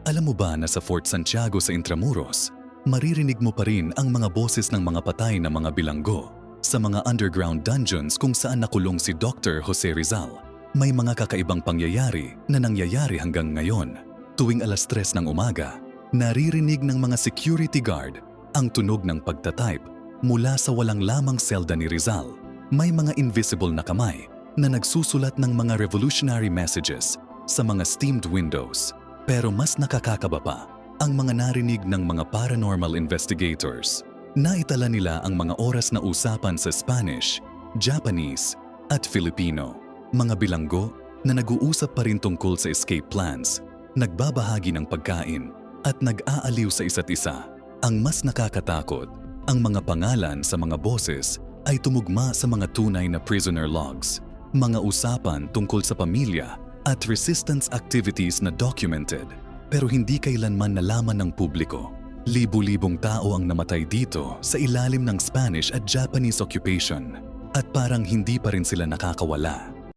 Alam mo ba na sa Fort Santiago sa Intramuros, maririnig mo pa rin ang mga boses ng mga patay na mga bilanggo sa mga underground dungeons kung saan nakulong si Dr. Jose Rizal. May mga kakaibang pangyayari na nangyayari hanggang ngayon. Tuwing 3:00 ng umaga, naririnig ng mga security guard ang tunog ng pagtatype mula sa walang lamang selda ni Rizal. May mga invisible na kamay na nagsusulat ng mga revolutionary messages sa mga steamed windows. Pero mas nakakakaba pa ang mga narinig ng mga paranormal investigators. Naitala nila ang mga oras na usapan sa Spanish, Japanese at Filipino. Mga bilanggo na nag-uusap pa rin tungkol sa escape plans, nagbabahagi ng pagkain at nag-aaliw sa isa't isa. Ang mas nakakatakot, ang mga pangalan sa mga boses ay tumugma sa mga tunay na prisoner logs, mga usapan tungkol sa pamilya at resistance activities na documented pero hindi kailanman nalaman ng publiko. Libu-libong tao ang namatay dito sa ilalim ng Spanish at Japanese occupation at parang hindi pa rin sila nakakawala.